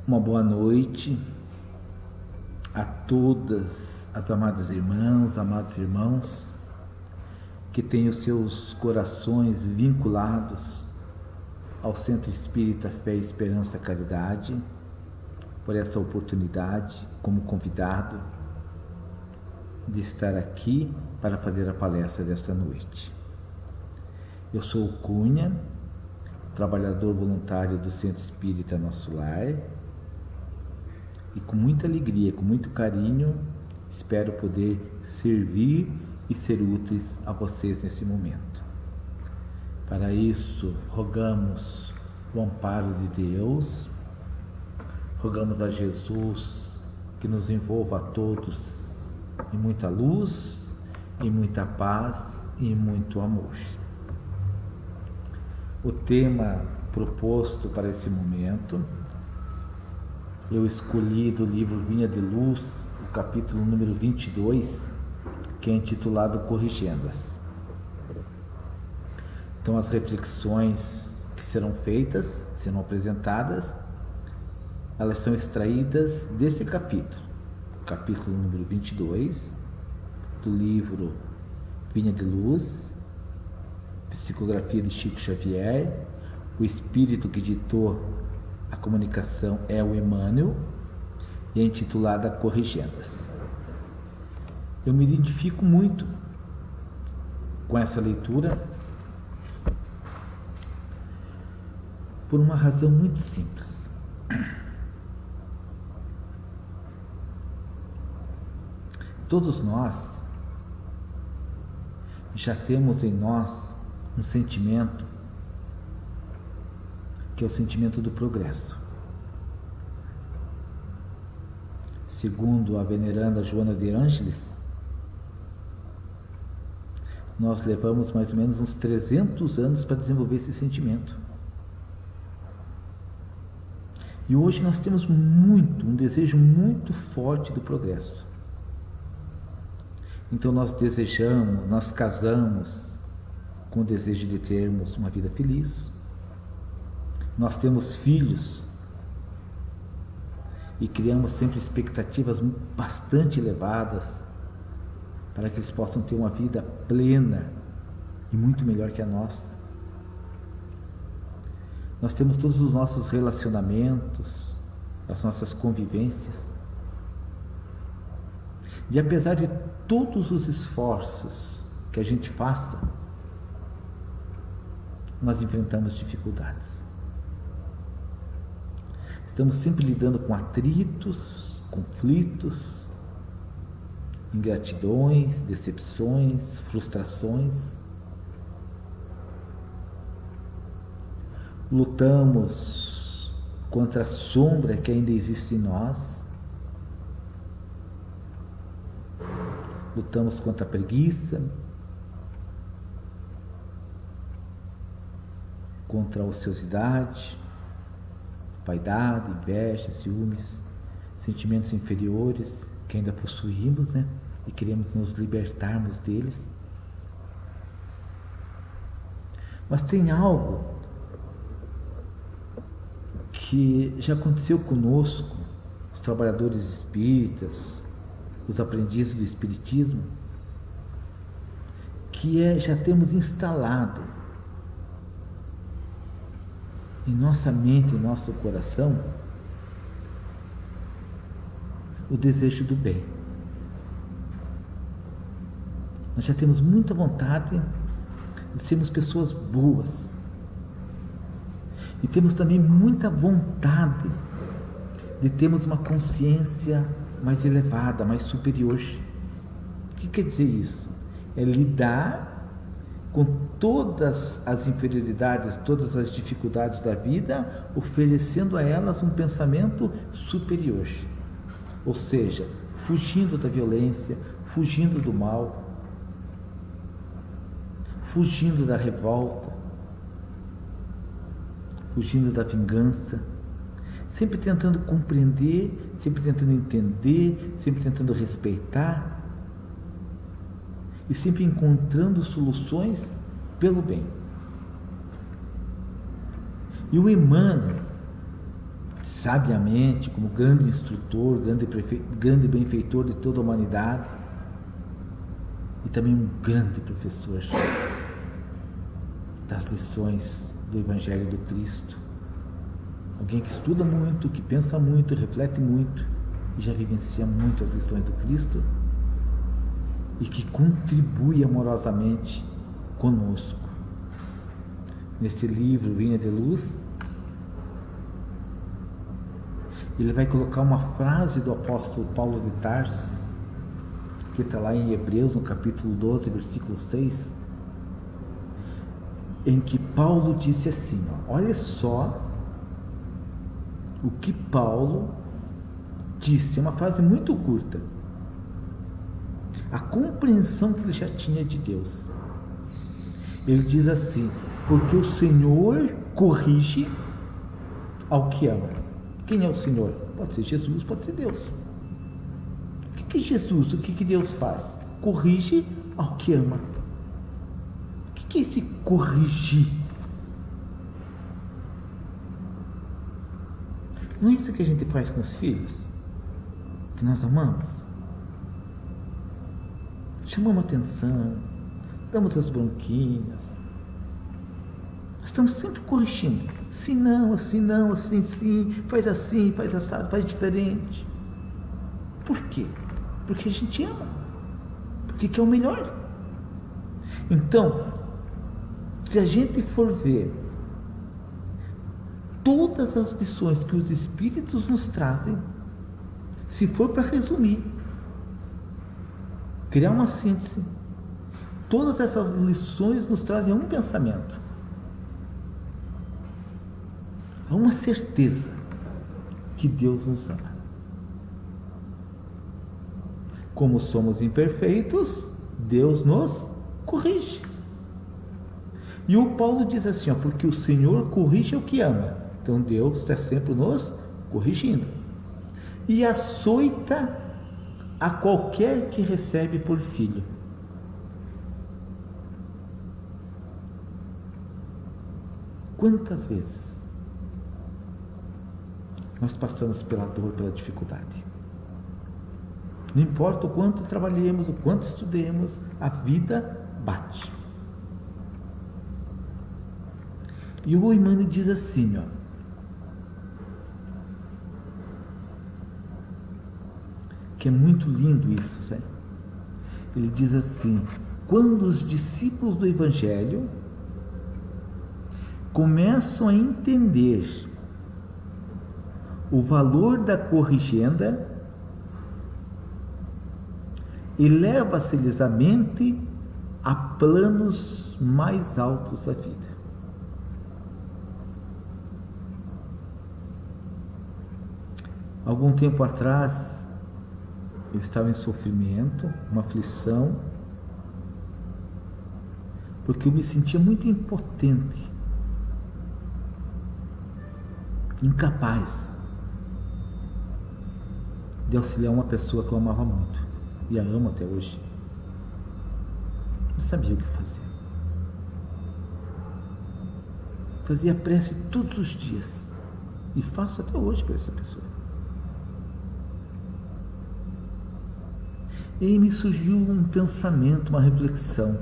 Uma boa noite a todas as amadas irmãs, amados irmãos, que têm os seus corações vinculados ao Centro Espírita Fé, Esperança, Caridade, por esta oportunidade, como convidado, de estar aqui para fazer a palestra desta noite. Eu sou o Cunha, trabalhador voluntário do Centro Espírita Nosso Lar, e com muita alegria, com muito carinho, espero poder servir e ser úteis a vocês nesse momento. Para isso, rogamos o amparo de Deus, rogamos a Jesus que nos envolva a todos em muita luz, em muita paz e em muito amor. O tema proposto para esse momento, eu escolhi do livro Vinha de Luz, o capítulo número 22, que é intitulado Corrigendas. Então, as reflexões que serão feitas, serão apresentadas, elas são extraídas desse capítulo, o capítulo número 22, do livro Vinha de Luz, psicografia de Chico Xavier. O espírito que ditou a comunicação é o Emmanuel, e é intitulada Corrigendas. Eu me identifico muito com essa leitura por uma razão muito simples. Todos nós já temos em nós um sentimento que é o sentimento do progresso. Segundo a veneranda Joana de Ângeles, nós levamos mais ou menos uns 300 anos para desenvolver esse sentimento. E hoje nós temos um desejo muito forte do progresso. Então nós desejamos, nós casamos com o desejo de termos uma vida feliz. Nós temos filhos e criamos sempre expectativas bastante elevadas para que eles possam ter uma vida plena e muito melhor que a nossa. Nós temos todos os nossos relacionamentos, as nossas convivências. E apesar de todos os esforços que a gente faça, nós enfrentamos dificuldades. Estamos sempre lidando com atritos, conflitos, ingratidões, decepções, frustrações. Lutamos contra a sombra que ainda existe em nós. Lutamos contra a preguiça, contra a ociosidade, vaidade, inveja, ciúmes, sentimentos inferiores que ainda possuímos, e queremos nos libertarmos deles. Mas tem algo que já aconteceu conosco, os trabalhadores espíritas, os aprendizes do espiritismo, que já temos instalado em nossa mente, em nosso coração, o desejo do bem. Nós já temos muita vontade de sermos pessoas boas. E temos também muita vontade de termos uma consciência mais elevada, mais superior. O que quer dizer isso? É lidar com todas as inferioridades, todas as dificuldades da vida, oferecendo a elas um pensamento superior. Ou seja, fugindo da violência, fugindo do mal, fugindo da revolta, fugindo da vingança, sempre tentando compreender, sempre tentando entender, sempre tentando respeitar, e sempre encontrando soluções pelo bem. E o Emmanuel sabiamente, como grande instrutor, grande benfeitor de toda a humanidade, e também um grande professor das lições do Evangelho do Cristo. Alguém que estuda muito, que pensa muito, reflete muito e já vivencia muito as lições do Cristo e que contribui amorosamente conosco. Nesse livro, Vinha de Luz, ele vai colocar uma frase do apóstolo Paulo de Tarso, que está lá em Hebreus, no capítulo 12, versículo 6, em que Paulo disse assim, olha só o que Paulo disse, é uma frase muito curta, a compreensão que ele já tinha de Deus. Ele diz assim: porque o Senhor corrige ao que ama. Quem é o Senhor? Pode ser Jesus, pode ser Deus. O que Jesus, o que Deus faz? Corrige ao que ama. O que é esse corrigir? Não é isso que a gente faz com os filhos? Que nós amamos? Chamamos atenção, damos as bronquinhas. Estamos sempre corrigindo. Assim não, assim não, assim sim, faz assim, faz assado, faz diferente. Por quê? Porque a gente ama. Porque quer o melhor. Então, se a gente for ver todas as lições que os Espíritos nos trazem, se for para resumir, criar uma síntese, todas essas lições nos trazem um pensamento, uma certeza que Deus nos ama. Como somos imperfeitos, Deus nos corrige. E o Paulo diz assim, porque o Senhor corrige o que ama. Então Deus está sempre nos corrigindo. E açoita a qualquer que recebe por filho. Quantas vezes nós passamos pela dor, pela dificuldade? Não importa o quanto trabalhemos, o quanto estudemos, a vida bate. E o Emmanuel diz assim, que é muito lindo isso, né? Ele diz assim: quando os discípulos do Evangelho começam a entender o valor da corrigenda, eleva-se-lhes a mente a planos mais altos da vida. Algum tempo atrás, eu estava em sofrimento, uma aflição, porque eu me sentia muito impotente, incapaz de auxiliar uma pessoa que eu amava muito, e a amo até hoje. Não sabia o que fazer. Fazia prece todos os dias, e faço até hoje para essa pessoa. E aí me surgiu um pensamento, uma reflexão.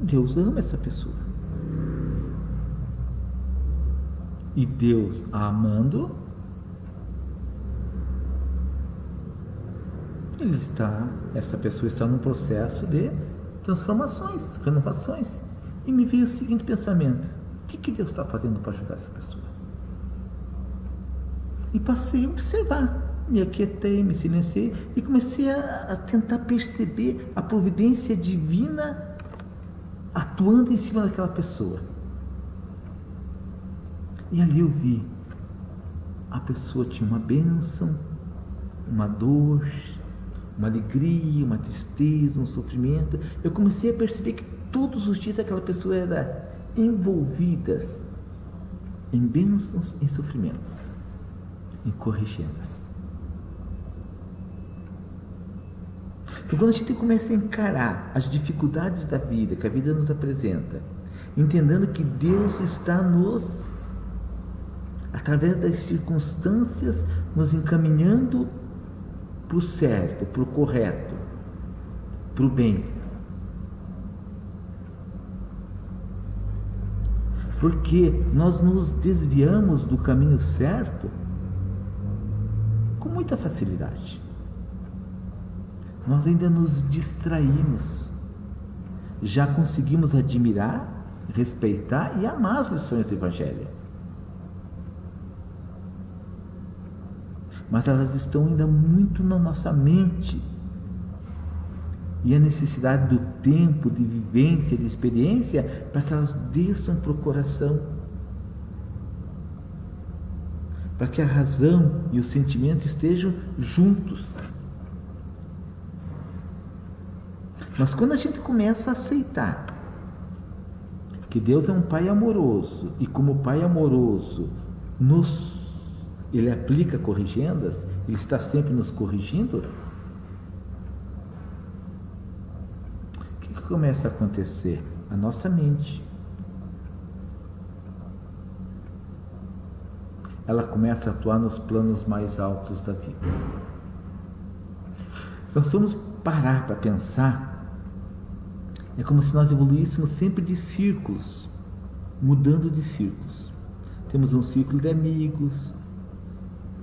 Deus ama essa pessoa. E Deus, a amando, essa pessoa está num processo de transformações, renovações. E me veio o seguinte pensamento: o que Deus está fazendo para ajudar essa pessoa? E passei a observar, me aquietei, me silenciei e comecei a tentar perceber a providência divina atuando em cima daquela pessoa. E ali eu vi, a pessoa tinha uma bênção, uma dor, uma alegria, uma tristeza, um sofrimento. Eu comecei a perceber que todos os dias aquela pessoa era envolvida em bênçãos e sofrimentos, em corrigendas. Então, quando a gente começa a encarar as dificuldades da vida, que a vida nos apresenta, entendendo que Deus está através das circunstâncias, nos encaminhando para o certo, para o correto, para o bem. Porque nós nos desviamos do caminho certo com muita facilidade. Nós ainda nos distraímos. Já conseguimos admirar, respeitar e amar as lições do Evangelho. Mas elas estão ainda muito na nossa mente. E a necessidade do tempo, de vivência, de experiência, para que elas desçam para o coração. Para que a razão e o sentimento estejam juntos. Mas quando a gente começa a aceitar que Deus é um Pai amoroso, e como Pai amoroso Ele aplica corrigendas, Ele está sempre nos corrigindo, o que começa a acontecer? A nossa mente, ela começa a atuar nos planos mais altos da vida. Se nós vamos parar para pensar, é como se nós evoluíssemos sempre de círculos, mudando de círculos. Temos um círculo de amigos,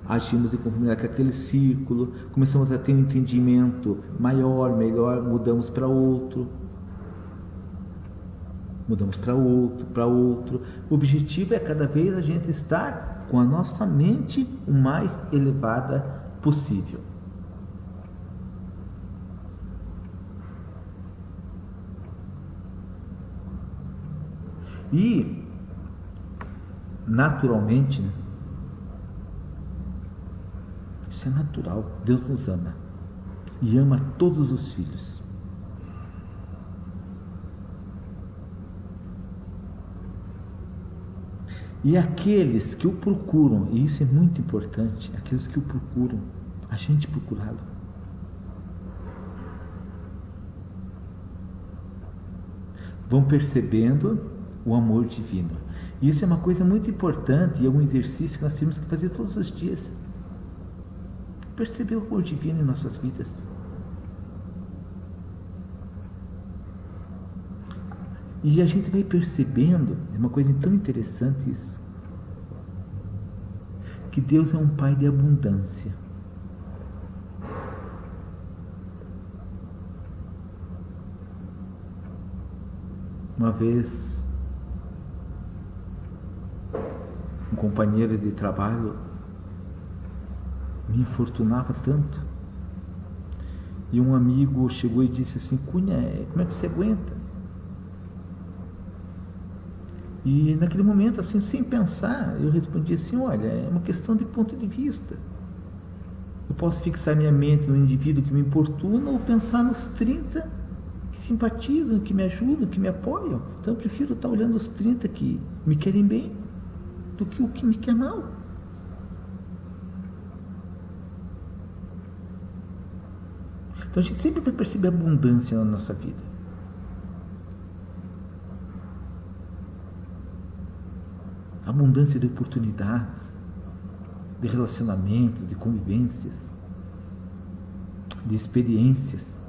agimos em conformidade com aquele círculo, começamos a ter um entendimento maior, melhor, mudamos para outro. Mudamos para outro, para outro. O objetivo é cada vez a gente estar com a nossa mente o mais elevada possível. E, naturalmente, isso é natural, Deus nos ama e ama todos os filhos. E aqueles que o procuram, e isso é muito importante, aqueles que o procuram, a gente procurá-lo. Vão percebendo o amor divino. Isso é uma coisa muito importante e é um exercício que nós temos que fazer todos os dias. Perceber o amor divino em nossas vidas. E a gente vai percebendo, é uma coisa tão interessante isso, que Deus é um Pai de abundância. Uma vez, um companheiro de trabalho me infortunava tanto, e um amigo chegou e disse assim: Cunha, como é que você aguenta? E naquele momento, assim, sem pensar, eu respondi assim: olha, é uma questão de ponto de vista. Eu posso fixar minha mente no indivíduo que me importuna ou pensar nos 30 que simpatizam, que me ajudam, que me apoiam. Então eu prefiro estar olhando os 30 que me querem bem do que o que me quer mal. Então a gente sempre vai perceber abundância na nossa vida. Abundância de oportunidades, de relacionamentos, de convivências, de experiências.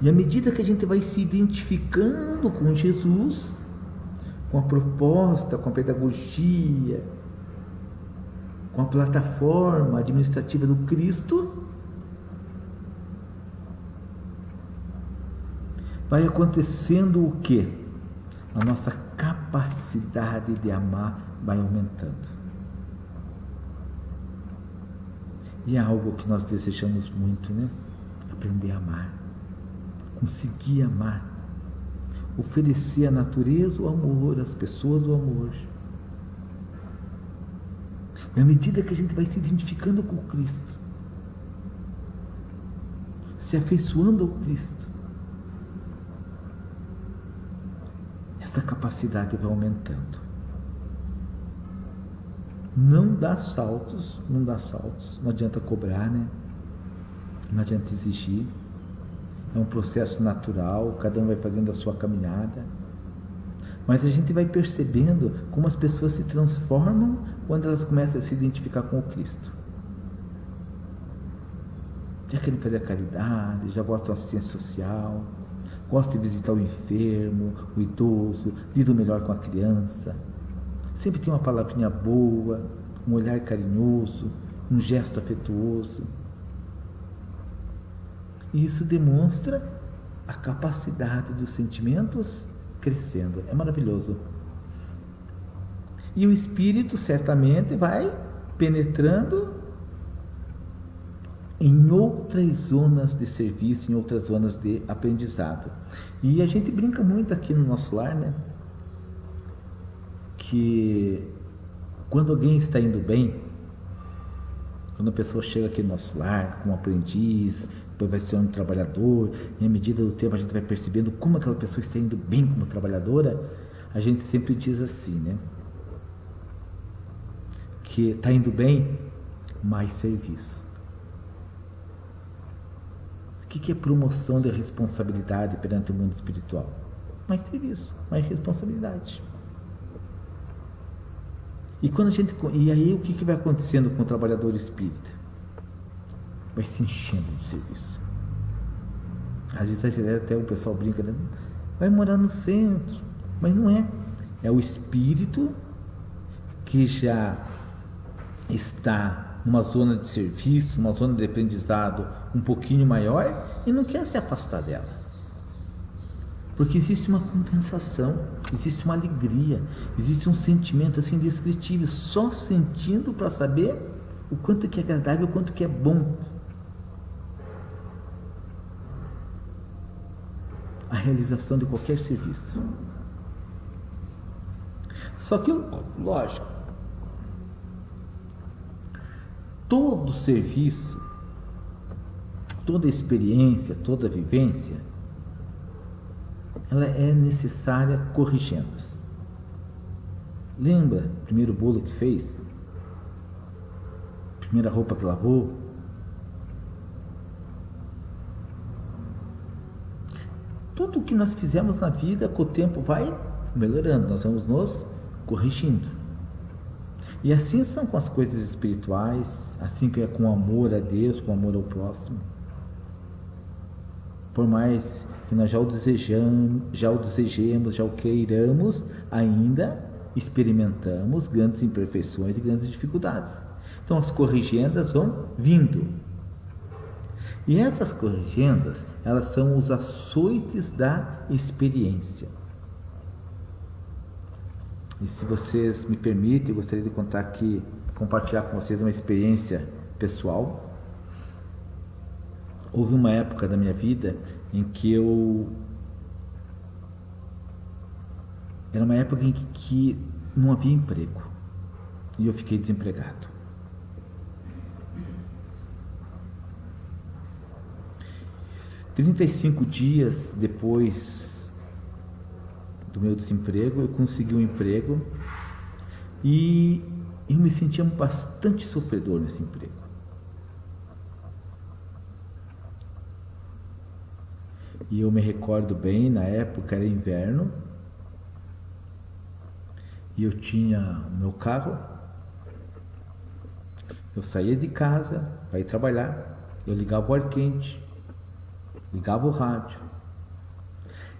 E à medida que a gente vai se identificando com Jesus, com a proposta, com a pedagogia, com a plataforma administrativa do Cristo, vai acontecendo o quê? A nossa capacidade de amar vai aumentando. E é algo que nós desejamos muito, né? Aprender a amar, conseguir amar, oferecer à natureza o amor, às pessoas o amor. E à medida que a gente vai se identificando com o Cristo, se afeiçoando ao Cristo, essa capacidade vai aumentando. Não dá saltos, não adianta cobrar, né? Não adianta exigir. é um processo natural, cada um vai fazendo a sua caminhada. Mas a gente vai percebendo como as pessoas se transformam quando elas começam a se identificar com o Cristo. Já querem fazer a caridade, já gostam da assistência social, gostam de visitar o enfermo, o idoso, lidam melhor com a criança. Sempre tem uma palavrinha boa, um olhar carinhoso, um gesto afetuoso. E isso demonstra a capacidade dos sentimentos crescendo. É maravilhoso. E o espírito certamente vai penetrando em outras zonas de serviço, em outras zonas de aprendizado. E a gente brinca muito aqui no nosso lar, né? Que quando alguém está indo bem, quando a pessoa chega aqui no nosso lar como aprendiz, depois vai ser um trabalhador, e à medida do tempo a gente vai percebendo como aquela pessoa está indo bem como trabalhadora, a gente sempre diz assim, né? Que está indo bem, mais serviço. O que é promoção de responsabilidade perante o mundo espiritual? Mais serviço, mais responsabilidade. E aí o que vai acontecendo com o trabalhador espírita? Vai se enchendo de serviço. Às vezes até o pessoal brinca, né? Vai morar no centro, mas não é. É o espírito que já está numa zona de serviço, uma zona de aprendizado um pouquinho maior e não quer se afastar dela. Porque existe uma compensação, existe uma alegria, existe um sentimento assim indescritível, só sentindo para saber o quanto que é agradável, o quanto que é bom a realização de qualquer serviço. Só que, lógico, todo serviço, toda experiência, toda vivência, ela é necessária corrigindo-as. Lembra o primeiro bolo que fez? Primeira roupa que lavou? Tudo o que nós fizemos na vida, com o tempo vai melhorando, nós vamos nos corrigindo. E assim são com as coisas espirituais, assim que é com amor a Deus, com amor ao próximo. Por mais que nós já o desejemos, já o queiramos, ainda experimentamos grandes imperfeições e grandes dificuldades. Então as corrigendas vão vindo. E essas corrigendas, elas são os açoites da experiência. E se vocês me permitem, eu gostaria de contar aqui, compartilhar com vocês uma experiência pessoal. Houve uma época da minha vida em que era uma época em que não havia emprego e eu fiquei desempregado. E 35 dias depois do meu desemprego, eu consegui um emprego e eu me sentia bastante sofredor nesse emprego. E eu me recordo bem, na época era inverno, e eu tinha o meu carro, eu saía de casa para ir trabalhar, eu ligava o ar quente, ligava o rádio,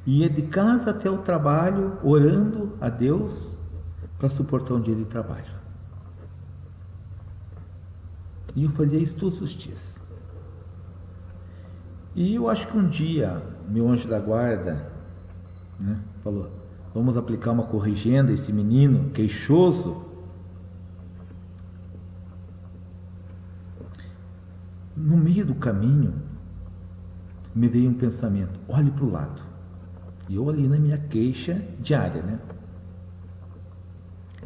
ia de casa até o trabalho, orando a Deus para suportar um dia de trabalho. E eu fazia isso todos os dias. E eu acho que um dia, meu anjo da guarda, né, falou, vamos aplicar uma corrigenda a esse menino queixoso. No meio do caminho, me veio um pensamento, olhe para o lado. E eu olhei na minha queixa diária, né?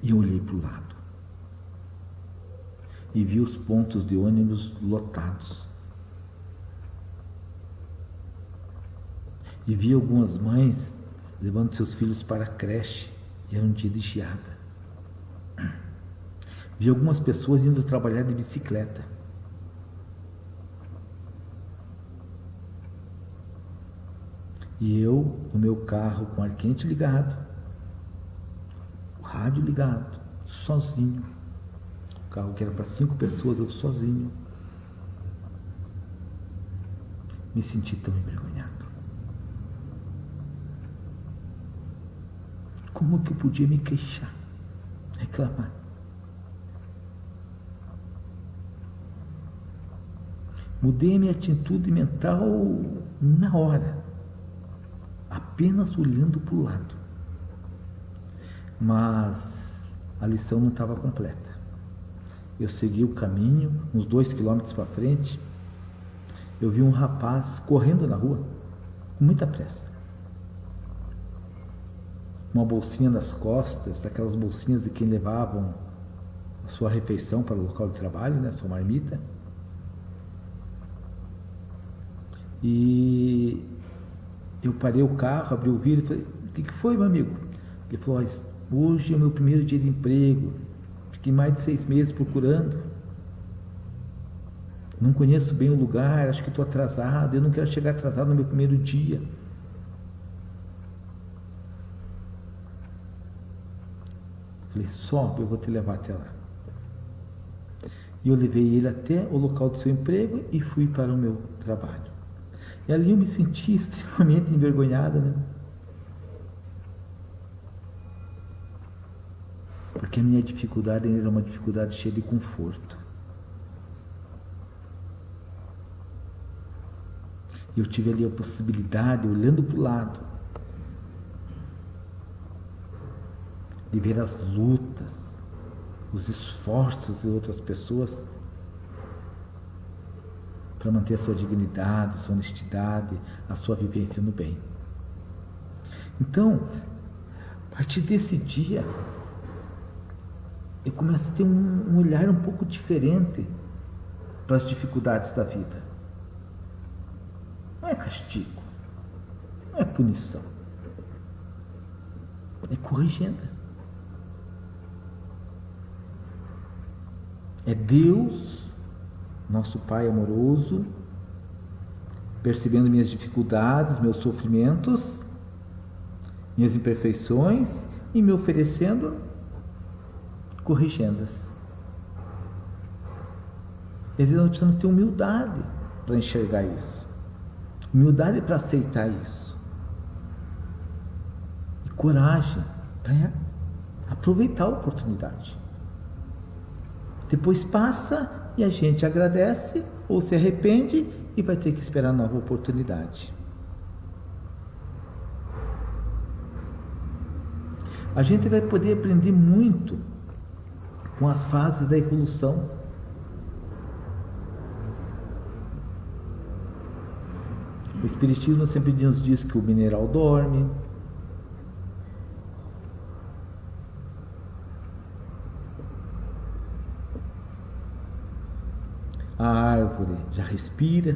E eu olhei para o lado. E vi os pontos de ônibus lotados. E vi algumas mães levando seus filhos para a creche, e era um dia de geada. Vi algumas pessoas indo trabalhar de bicicleta. E eu, no meu carro, com o ar quente ligado, o rádio ligado, sozinho. O carro que era para 5 pessoas, eu sozinho. Me senti tão envergonhado. Como que eu podia me queixar, reclamar? Mudei a minha atitude mental na hora, apenas olhando para o lado. Mas a lição não estava completa. Eu segui o caminho, uns 2 quilômetros para frente, eu vi um rapaz correndo na rua, com muita pressa. Uma bolsinha nas costas, daquelas bolsinhas de quem levavam a sua refeição para o local de trabalho, né, a sua marmita. E eu parei o carro, abri o vidro e falei: o que foi, meu amigo? Ele falou: hoje é o meu primeiro dia de emprego, fiquei mais de 6 meses procurando, não conheço bem o lugar, acho que estou atrasado, eu não quero chegar atrasado no meu primeiro dia. Falei: sobe, eu vou te levar até lá. E eu levei ele até o local do seu emprego e fui para o meu trabalho. E ali eu me senti extremamente envergonhada, né? Porque a minha dificuldade era uma dificuldade cheia de conforto. E eu tive ali a possibilidade, olhando para o lado, de ver as lutas, os esforços de outras pessoas para manter a sua dignidade, a sua honestidade, a sua vivência no bem. Então, a partir desse dia, eu começo a ter um olhar um pouco diferente para as dificuldades da vida. Não é castigo, não é punição, é corrigenda. É Deus, nosso Pai amoroso, percebendo minhas dificuldades, meus sofrimentos, minhas imperfeições e me oferecendo corrigendas. E às vezes nós precisamos ter humildade para enxergar isso, humildade para aceitar isso, e coragem para aproveitar a oportunidade. Depois passa e a gente agradece ou se arrepende e vai ter que esperar nova oportunidade. A gente vai poder aprender muito com as fases da evolução. O Espiritismo sempre nos diz que o mineral dorme, a árvore já respira,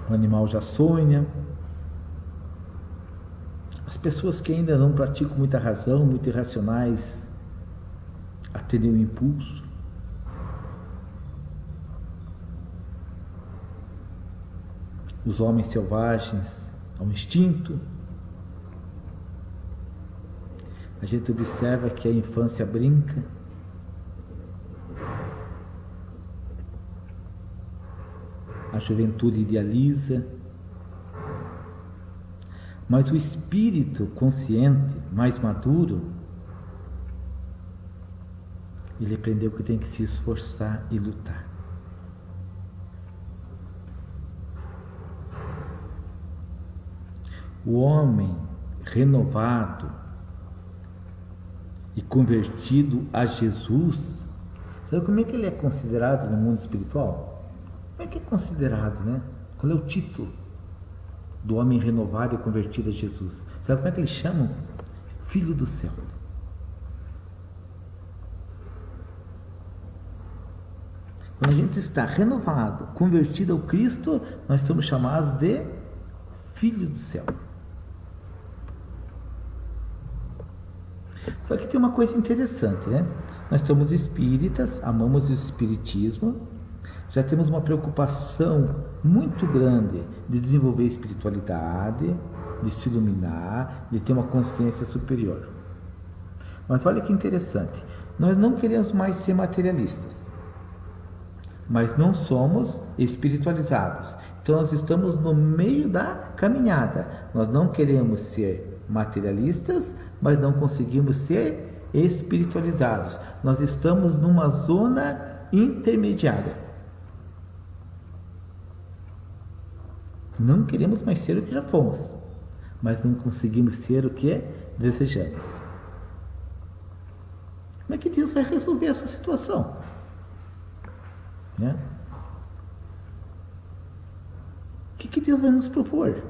o animal já sonha. As pessoas que ainda não praticam muita razão, muito irracionais, atendem o impulso. Os homens selvagens ao instinto. A gente observa que a infância brinca, a juventude idealiza, mas o espírito consciente, mais maduro, ele aprendeu que tem que se esforçar e lutar. O homem renovado e convertido a Jesus, sabe como é que ele é considerado no mundo espiritual? Como é que é considerado, né? Qual é o título do homem renovado e convertido a Jesus? Sabe como é que eles chamam? Filho do céu. Quando a gente está renovado, convertido ao Cristo, nós somos chamados de filhos do céu. Só que tem uma coisa interessante, né? Nós somos espíritas, amamos o espiritismo, já temos uma preocupação muito grande de desenvolver espiritualidade, de se iluminar, de ter uma consciência superior. Mas olha que interessante, nós não queremos mais ser materialistas, mas não somos espiritualizados. Então nós estamos no meio da caminhada. Nós não queremos ser materialistas, mas não conseguimos ser espiritualizados. Nós estamos numa zona intermediária. Não queremos mais ser o que já fomos, mas não conseguimos ser o que desejamos. Como é que Deus vai resolver essa situação? Né? O que Deus vai nos propor?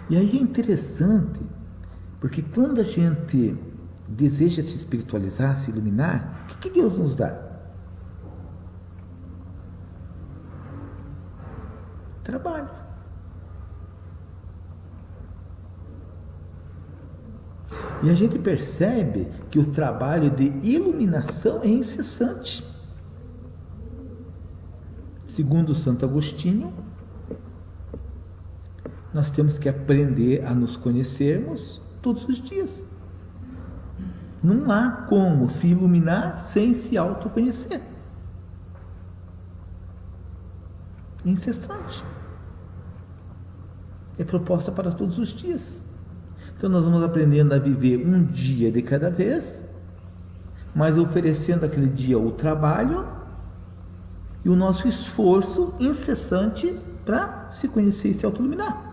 E aí é interessante, porque quando a gente deseja se espiritualizar, se iluminar, o que Deus nos dá? Trabalho. E a gente percebe que o trabalho de iluminação é incessante. Segundo Santo Agostinho, nós temos que aprender a nos conhecermos todos os dias. Não há como se iluminar sem se autoconhecer. É incessante. É proposta para todos os dias. Então nós vamos aprendendo a viver um dia de cada vez, mas oferecendo aquele dia o trabalho e o nosso esforço incessante para se conhecer e se autoiluminar.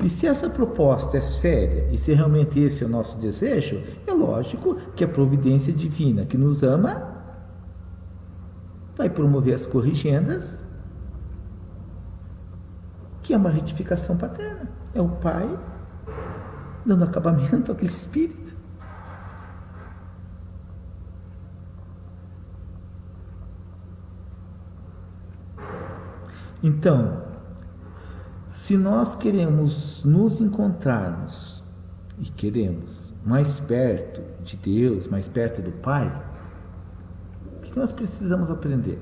E se essa proposta é séria, e se realmente esse é o nosso desejo, é lógico que a providência divina que nos ama vai promover as corrigendas, que é uma retificação paterna. É o Pai dando acabamento àquele espírito. Então, se nós queremos nos encontrarmos e queremos mais perto de Deus, mais perto do Pai, o que nós precisamos aprender?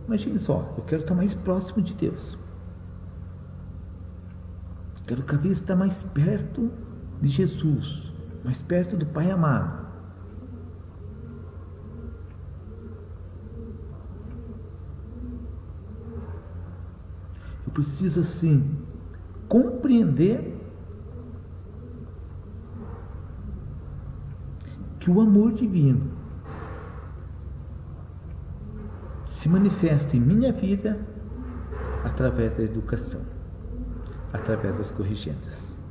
Imagine só, eu quero estar mais próximo de Deus. Quero cada vez estar mais perto de Jesus, mais perto do Pai amado. Eu preciso, assim, compreender que o amor divino se manifesta em minha vida através da educação, através das corrigendas.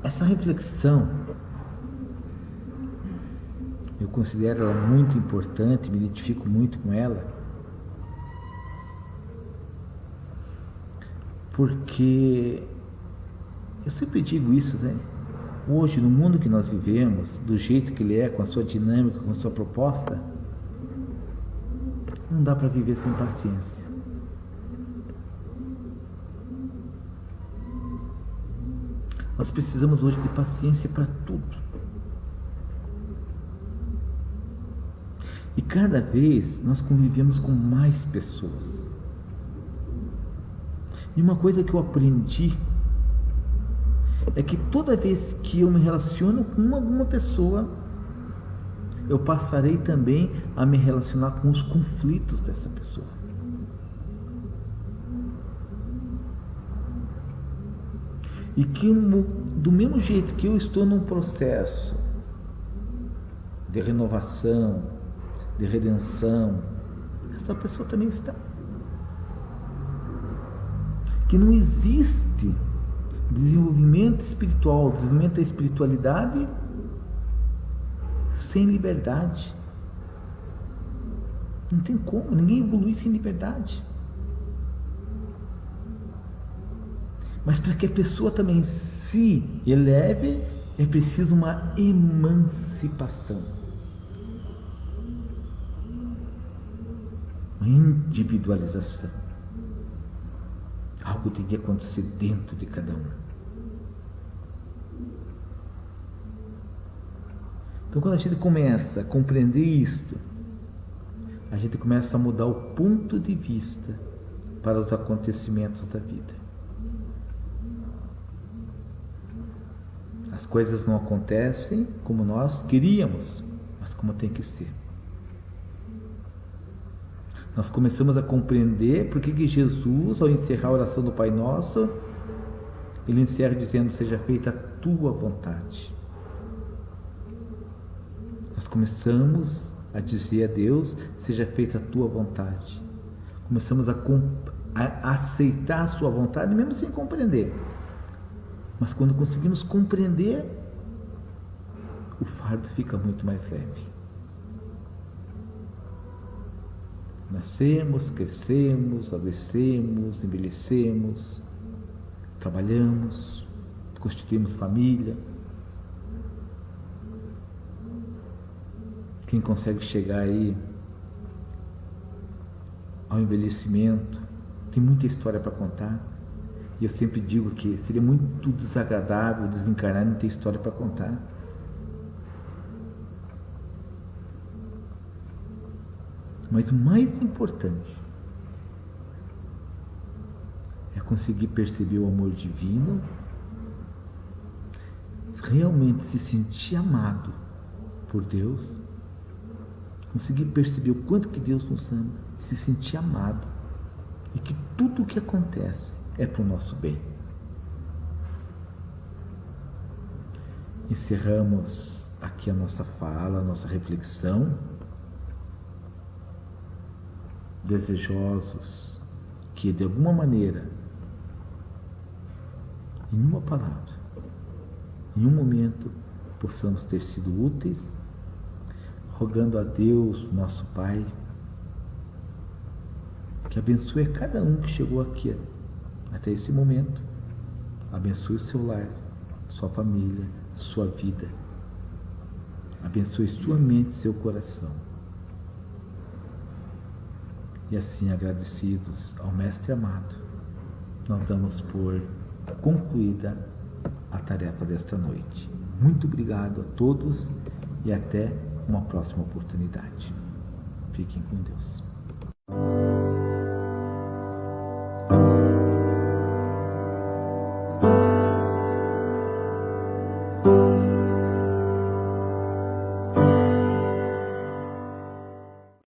Essa reflexão eu considero ela muito importante, me identifico muito com ela, porque eu sempre digo isso, né? Hoje, no mundo que nós vivemos, do jeito que ele é, com a sua dinâmica, com a sua proposta, não dá para viver sem paciência. Nós precisamos hoje de paciência para tudo. E cada vez nós convivemos com mais pessoas. E uma coisa que eu aprendi é que toda vez que eu me relaciono com alguma pessoa, eu passarei também a me relacionar com os conflitos dessa pessoa. E que do mesmo jeito que eu estou num processo de renovação, de redenção, essa pessoa também está. Que não existe desenvolvimento espiritual, desenvolvimento da espiritualidade sem liberdade. Não tem como, ninguém evolui sem liberdade. Mas para que a pessoa também se eleve, é preciso uma emancipação, uma individualização. Algo tem que acontecer dentro de cada um. Então, quando a gente começa a compreender isto, a gente começa a mudar o ponto de vista para os acontecimentos da vida. As coisas não acontecem como nós queríamos, mas como tem que ser. Nós começamos a compreender por que Jesus, ao encerrar a oração do Pai Nosso, ele encerra dizendo: seja feita a tua vontade. Nós começamos a dizer a Deus: seja feita a tua vontade. Começamos a aceitar a sua vontade, mesmo sem compreender. Mas quando conseguimos compreender, o fardo fica muito mais leve. Nascemos, crescemos, adoecemos, envelhecemos, trabalhamos, constituímos família. Quem consegue chegar aí ao envelhecimento tem muita história para contar. E eu sempre digo que seria muito desagradável desencarnar e não ter história para contar. Mas o mais importante é conseguir perceber o amor divino, realmente se sentir amado por Deus, conseguir perceber o quanto que Deus nos ama, se sentir amado e que tudo o que acontece é para o nosso bem. Encerramos aqui a nossa fala, a nossa reflexão, desejosos que de alguma maneira, em uma palavra, em um momento, possamos ter sido úteis, rogando a Deus, nosso Pai, que abençoe cada um que chegou aqui até esse momento. Abençoe o seu lar, sua família, sua vida. Abençoe sua mente e seu coração. E assim, agradecidos ao Mestre amado, nós damos por concluída a tarefa desta noite. Muito obrigado a todos e até uma próxima oportunidade. Fiquem com Deus.